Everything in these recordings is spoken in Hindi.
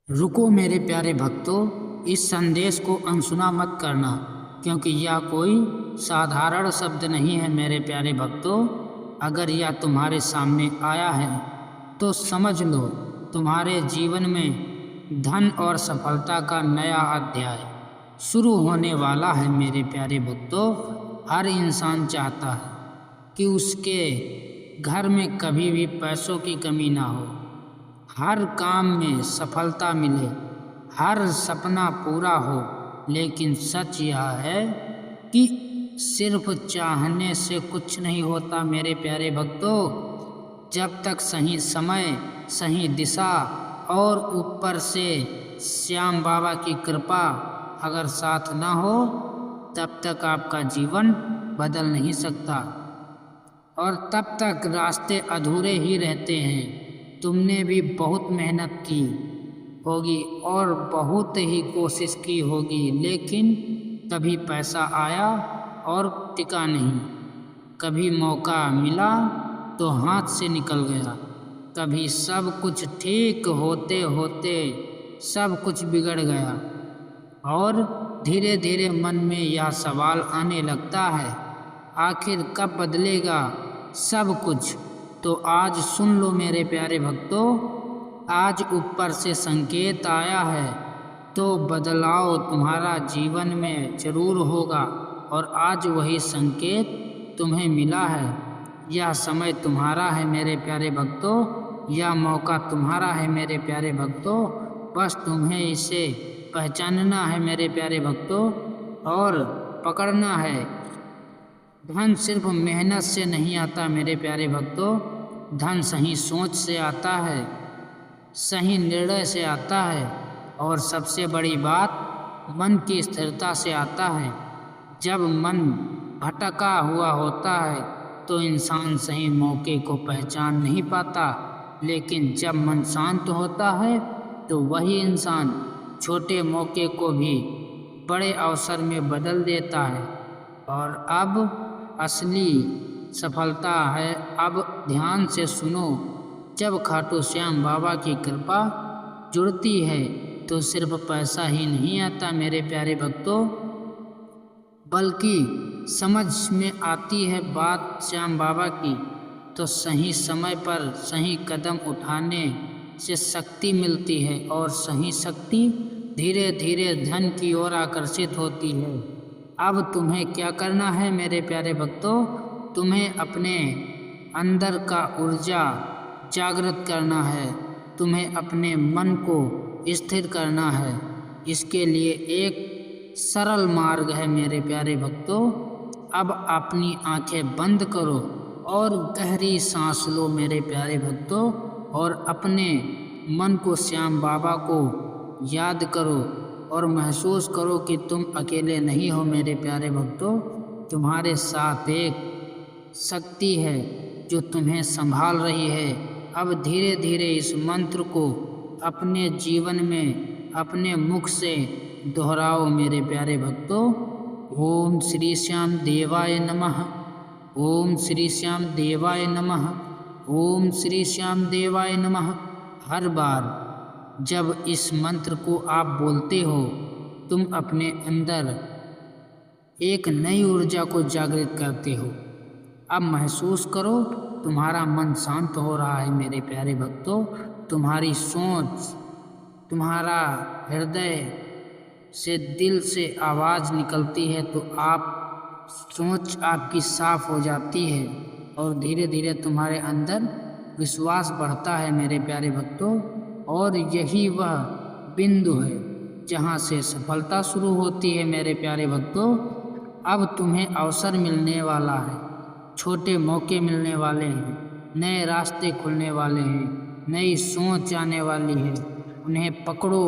रुको मेरे प्यारे भक्तों, इस संदेश को अनसुना मत करना, क्योंकि यह कोई साधारण शब्द नहीं है। मेरे प्यारे भक्तों, अगर यह तुम्हारे सामने आया है तो समझ लो, तुम्हारे जीवन में धन और सफलता का नया अध्याय शुरू होने वाला है। मेरे प्यारे भक्तों, हर इंसान चाहता है कि उसके घर में कभी भी पैसों की कमी ना हो, हर काम में सफलता मिले, हर सपना पूरा हो। लेकिन सच यह है कि सिर्फ चाहने से कुछ नहीं होता। मेरे प्यारे भक्तों, जब तक सही समय, सही दिशा और ऊपर से श्याम बाबा की कृपा अगर साथ ना हो, तब तक आपका जीवन बदल नहीं सकता और तब तक रास्ते अधूरे ही रहते हैं। तुमने भी बहुत मेहनत की होगी और बहुत ही कोशिश की होगी, लेकिन कभी पैसा आया और टिका नहीं, कभी मौका मिला तो हाथ से निकल गया, कभी सब कुछ ठीक होते होते सब कुछ बिगड़ गया और धीरे धीरे मन में यह सवाल आने लगता है, आखिर कब बदलेगा सब कुछ। तो आज सुन लो मेरे प्यारे भक्तों, आज ऊपर से संकेत आया है, तो बदलाव तुम्हारा जीवन में जरूर होगा। और आज वही संकेत तुम्हें मिला है। यह समय तुम्हारा है मेरे प्यारे भक्तों, यह मौका तुम्हारा है मेरे प्यारे भक्तों। बस तुम्हें इसे पहचानना है मेरे प्यारे भक्तों और पकड़ना है। धन सिर्फ मेहनत से नहीं आता मेरे प्यारे भक्तों, धन सही सोच से आता है, सही निर्णय से आता है और सबसे बड़ी बात मन की स्थिरता से आता है। जब मन भटका हुआ होता है तो इंसान सही मौके को पहचान नहीं पाता, लेकिन जब मन शांत होता है तो वही इंसान छोटे मौके को भी बड़े अवसर में बदल देता है। और अब असली सफलता है, अब ध्यान से सुनो, जब खाटू श्याम बाबा की कृपा जुड़ती है तो सिर्फ पैसा ही नहीं आता मेरे प्यारे भक्तों, बल्कि समझ में आती है बात श्याम बाबा की। तो सही समय पर सही कदम उठाने से शक्ति मिलती है और सही शक्ति धीरे धीरे धन की ओर आकर्षित होती है। अब तुम्हें क्या करना है मेरे प्यारे भक्तों, तुम्हें अपने अंदर का ऊर्जा जागृत करना है, तुम्हें अपने मन को स्थिर करना है। इसके लिए एक सरल मार्ग है मेरे प्यारे भक्तों। अब अपनी आंखें बंद करो और गहरी सांस लो मेरे प्यारे भक्तों, और अपने मन को श्याम बाबा को याद करो और महसूस करो कि तुम अकेले नहीं हो मेरे प्यारे भक्तों। तुम्हारे साथ एक शक्ति है जो तुम्हें संभाल रही है। अब धीरे धीरे इस मंत्र को अपने जीवन में अपने मुख से दोहराओ मेरे प्यारे भक्तों। ओम श्री श्याम देवाय नमः, ओम श्री श्याम देवाय नमः, ओम श्री श्याम देवाय नमः। हर बार जब इस मंत्र को आप बोलते हो, तुम अपने अंदर एक नई ऊर्जा को जागृत करते हो। अब महसूस करो, तुम्हारा मन शांत हो रहा है मेरे प्यारे भक्तों, तुम्हारी सोच, तुम्हारा हृदय से, दिल से आवाज़ निकलती है तो आप सोच आपकी साफ हो जाती है और धीरे धीरे तुम्हारे अंदर विश्वास बढ़ता है मेरे प्यारे भक्तों। और यही वह बिंदु है जहाँ से सफलता शुरू होती है मेरे प्यारे भक्तों। अब तुम्हें अवसर मिलने वाला है, छोटे मौके मिलने वाले हैं, नए रास्ते खुलने वाले हैं, नई सोच आने वाली है। उन्हें पकड़ो,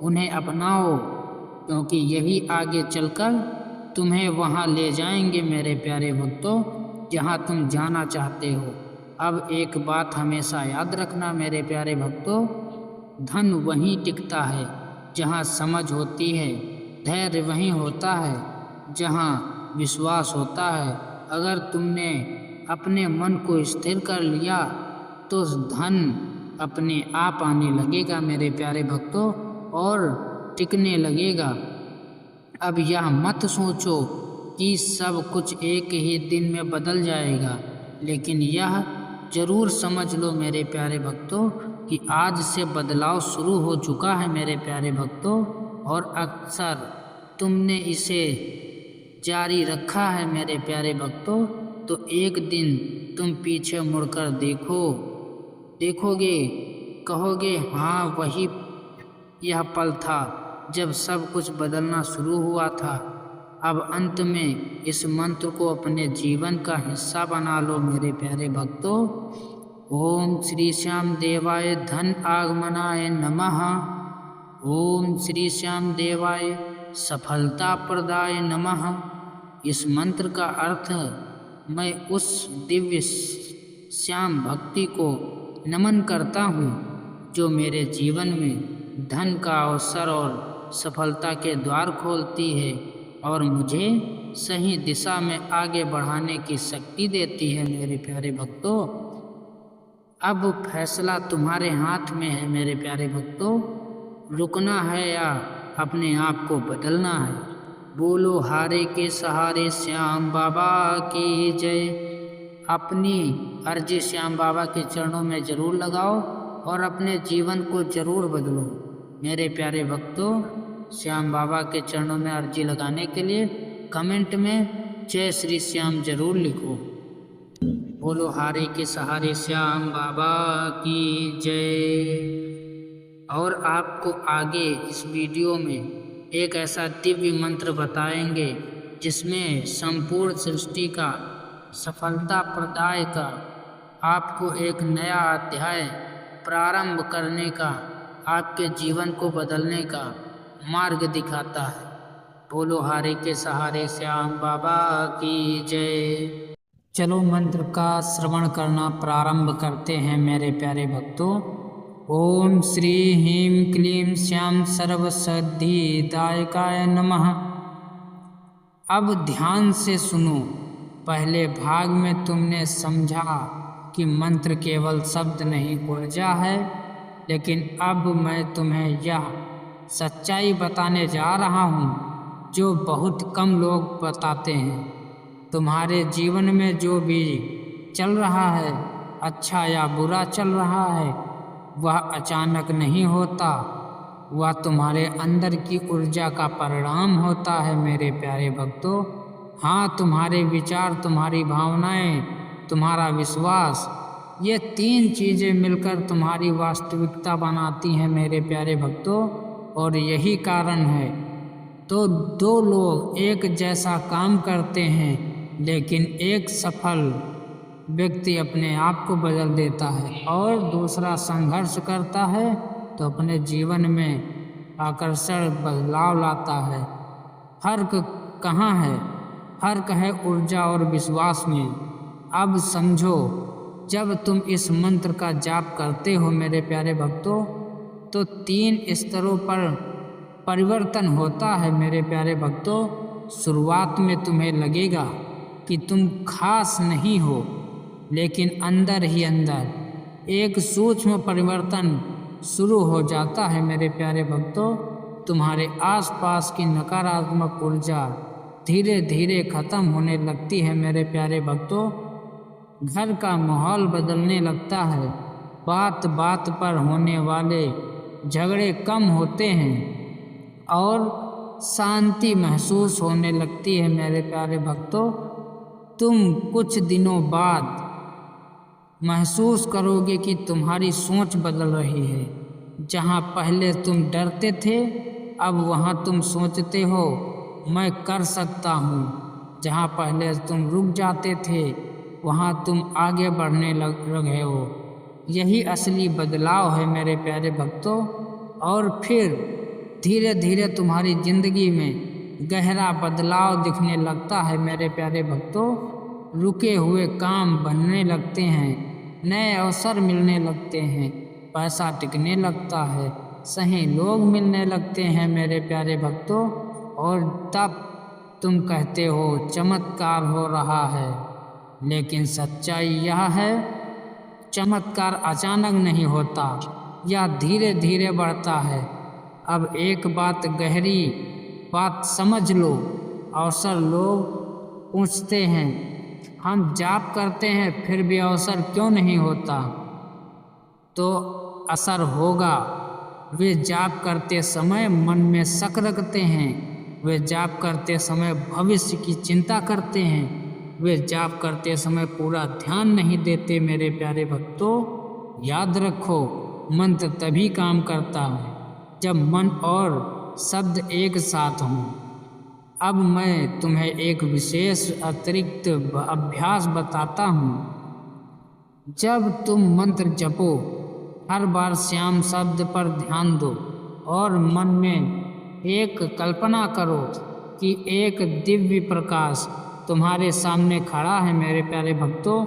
उन्हें अपनाओ, क्योंकि यही आगे चलकर तुम्हें वहाँ ले जाएंगे मेरे प्यारे भक्तों जहाँ तुम जाना चाहते हो। अब एक बात हमेशा याद रखना मेरे प्यारे भक्तों, धन वहीं टिकता है जहाँ समझ होती है, धैर्य वहीं होता है जहाँ विश्वास होता है। अगर तुमने अपने मन को स्थिर कर लिया तो धन अपने आप आने लगेगा मेरे प्यारे भक्तों और टिकने लगेगा। अब यह मत सोचो कि सब कुछ एक ही दिन में बदल जाएगा, लेकिन यह जरूर समझ लो मेरे प्यारे भक्तों कि आज से बदलाव शुरू हो चुका है मेरे प्यारे भक्तों। और अक्सर तुमने इसे जारी रखा है मेरे प्यारे भक्तों, तो एक दिन तुम पीछे मुड़कर देखोगे, कहोगे हाँ वही यह पल था जब सब कुछ बदलना शुरू हुआ था। अब अंत में इस मंत्र को अपने जीवन का हिस्सा बना लो मेरे प्यारे भक्तों। ओम श्री श्याम देवाय धन आगमनाय नमः। ओम श्री श्याम देवाय सफलता प्रदाय नमः। इस मंत्र का अर्थ मैं उस दिव्य श्याम भक्ति को नमन करता हूँ जो मेरे जीवन में धन का अवसर और सफलता के द्वार खोलती है और मुझे सही दिशा में आगे बढ़ाने की शक्ति देती है मेरे प्यारे भक्तों। अब फैसला तुम्हारे हाथ में है मेरे प्यारे भक्तों, रुकना है या अपने आप को बदलना है। बोलो हारे के सहारे श्याम बाबा की जय। अपनी अर्जी श्याम बाबा के चरणों में जरूर लगाओ और अपने जीवन को जरूर बदलो मेरे प्यारे भक्तों। श्याम बाबा के चरणों में अर्जी लगाने के लिए कमेंट में जय श्री श्याम जरूर लिखो। बोलो हारे के सहारे श्याम बाबा की जय। और आपको आगे इस वीडियो में एक ऐसा दिव्य मंत्र बताएंगे जिसमें संपूर्ण सृष्टि का सफलता प्रदाय का आपको एक नया अध्याय प्रारंभ करने का, आपके जीवन को बदलने का मार्ग दिखाता है। बोलो हारे के सहारे श्याम बाबा की जय। चलो मंत्र का श्रवण करना प्रारंभ करते हैं मेरे प्यारे भक्तों। ओम श्री ह्रीं क्लीं श्याम सर्वसिद्धिदायकाय नमः। अब ध्यान से सुनो। पहले भाग में तुमने समझा कि मंत्र केवल शब्द नहीं ऊर्जा है, लेकिन अब मैं तुम्हें यह सच्चाई बताने जा रहा हूँ जो बहुत कम लोग बताते हैं। तुम्हारे जीवन में जो भी चल रहा है, अच्छा या बुरा चल रहा है, वह अचानक नहीं होता, वह तुम्हारे अंदर की ऊर्जा का परिणाम होता है मेरे प्यारे भक्तों। हाँ, तुम्हारे विचार, तुम्हारी भावनाएं, तुम्हारा विश्वास, ये तीन चीज़ें मिलकर तुम्हारी वास्तविकता बनाती हैं मेरे प्यारे भक्तों। और यही कारण है तो दो लोग एक जैसा काम करते हैं, लेकिन एक सफल व्यक्ति अपने आप को बदल देता है और दूसरा संघर्ष करता है तो अपने जीवन में आकर्षण बदलाव लाता है। फर्क कहाँ है? फर्क है ऊर्जा और विश्वास में। अब समझो, जब तुम इस मंत्र का जाप करते हो मेरे प्यारे भक्तों, तो 3 स्तरों पर परिवर्तन होता है मेरे प्यारे भक्तों। शुरुआत में तुम्हें लगेगा कि तुम खास नहीं हो, लेकिन अंदर ही अंदर एक सूक्ष्म परिवर्तन शुरू हो जाता है मेरे प्यारे भक्तों। तुम्हारे आसपास की नकारात्मक ऊर्जा धीरे धीरे खत्म होने लगती है मेरे प्यारे भक्तों। घर का माहौल बदलने लगता है, बात बात पर होने वाले झगड़े कम होते हैं और शांति महसूस होने लगती है मेरे प्यारे भक्तों। तुम कुछ दिनों बाद महसूस करोगे कि तुम्हारी सोच बदल रही है। जहाँ पहले तुम डरते थे, अब वहाँ तुम सोचते हो मैं कर सकता हूँ। जहाँ पहले तुम रुक जाते थे, वहाँ तुम आगे बढ़ने लग रहे हो। यही असली बदलाव है मेरे प्यारे भक्तों। और फिर धीरे धीरे तुम्हारी जिंदगी में गहरा बदलाव दिखने लगता है मेरे प्यारे भक्तों। रुके हुए काम बनने लगते हैं, नए अवसर मिलने लगते हैं, पैसा टिकने लगता है, सही लोग मिलने लगते हैं मेरे प्यारे भक्तों। और तब तुम कहते हो चमत्कार हो रहा है, लेकिन सच्चाई यह है चमत्कार अचानक नहीं होता, यह धीरे धीरे बढ़ता है। अब एक गहरी बात समझ लो। अवसर लोग पूछते हैं, हम जाप करते हैं फिर भी अवसर क्यों नहीं होता? तो असर होगा। वे जाप करते समय मन में शक रखते हैं, वे जाप करते समय भविष्य की चिंता करते हैं, वे जाप करते समय पूरा ध्यान नहीं देते। मेरे प्यारे भक्तों, याद रखो, मंत्र तभी काम करता है जब मन और शब्द एक साथ हों। अब मैं तुम्हें एक विशेष अतिरिक्त अभ्यास बताता हूँ। जब तुम मंत्र जपो, हर बार श्याम शब्द पर ध्यान दो और मन में एक कल्पना करो कि एक दिव्य प्रकाश तुम्हारे सामने खड़ा है। मेरे प्यारे भक्तों,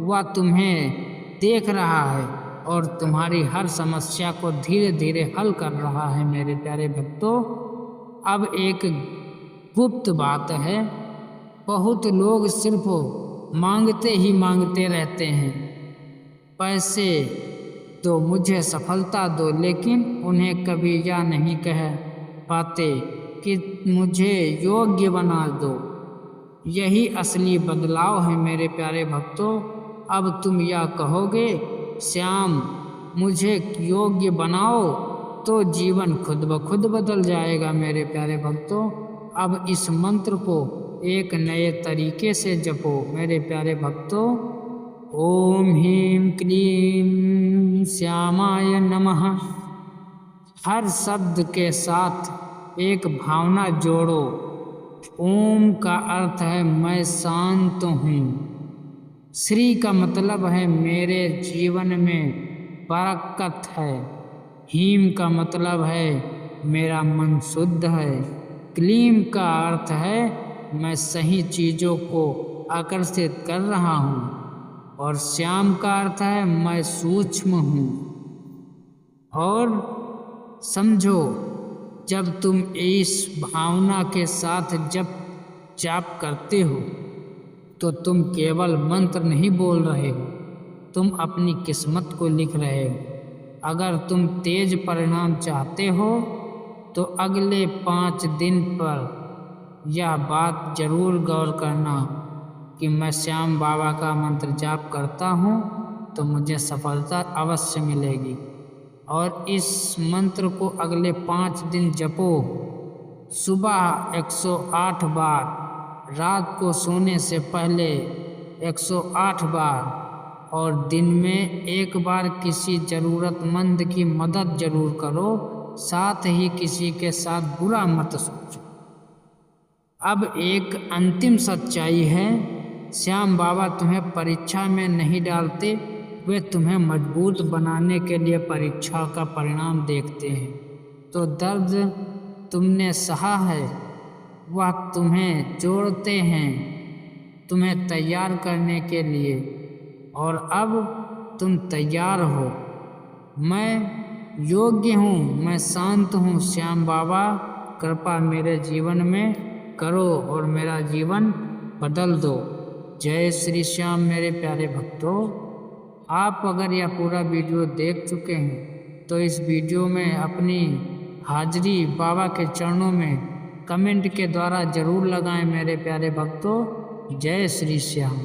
वह तुम्हें देख रहा है और तुम्हारी हर समस्या को धीरे धीरे हल कर रहा है। मेरे प्यारे भक्तों, अब एक गुप्त बात है। बहुत लोग सिर्फ मांगते ही मांगते रहते हैं, पैसे दो, मुझे सफलता दो, लेकिन उन्हें कभी यह नहीं कह पाते कि मुझे योग्य बना दो। यही असली बदलाव है। मेरे प्यारे भक्तों, अब तुम यह कहोगे, श्याम मुझे योग्य बनाओ, तो जीवन खुद ब खुद बदल जाएगा। मेरे प्यारे भक्तों, अब इस मंत्र को एक नए तरीके से जपो। मेरे प्यारे भक्तों, ओम ह्रीं क्लीं श्यामाय नमः। हर शब्द के साथ एक भावना जोड़ो। ओम का अर्थ है मैं शांत हूँ। श्री का मतलब है मेरे जीवन में बरकत है। ह्रीं का मतलब है मेरा मन शुद्ध है। क्लीं का अर्थ है मैं सही चीज़ों को आकर्षित कर रहा हूँ। और श्याम का अर्थ है मैं सूक्ष्म हूँ। और समझो, जब तुम इस भावना के साथ जब जाप करते हो तो तुम केवल मंत्र नहीं बोल रहे हो, तुम अपनी किस्मत को लिख रहे हो। अगर तुम तेज परिणाम चाहते हो तो अगले 5 दिन पर यह बात जरूर गौर करना कि मैं श्याम बाबा का मंत्र जाप करता हूँ तो मुझे सफलता अवश्य मिलेगी। और इस मंत्र को अगले 5 दिन जपो। सुबह 108 बार, रात को सोने से पहले 108 बार, और दिन में 1 बार किसी ज़रूरतमंद की मदद जरूर करो। साथ ही किसी के साथ बुरा मत सोचो। अब एक अंतिम सच्चाई है, श्याम बाबा तुम्हें परीक्षा में नहीं डालते, वे तुम्हें मजबूत बनाने के लिए परीक्षा का परिणाम देखते हैं। तो दर्द तुमने सहा है, वह तुम्हें जोड़ते हैं, तुम्हें तैयार करने के लिए। और अब तुम तैयार हो। मैं योग्य हूँ, मैं शांत हूँ। श्याम बाबा कृपा मेरे जीवन में करो और मेरा जीवन बदल दो। जय श्री श्याम। मेरे प्यारे भक्तों, आप अगर यह पूरा वीडियो देख चुके हैं तो इस वीडियो में अपनी हाजिरी बाबा के चरणों में कमेंट के द्वारा जरूर लगाएं। मेरे प्यारे भक्तों, जय श्री श्याम।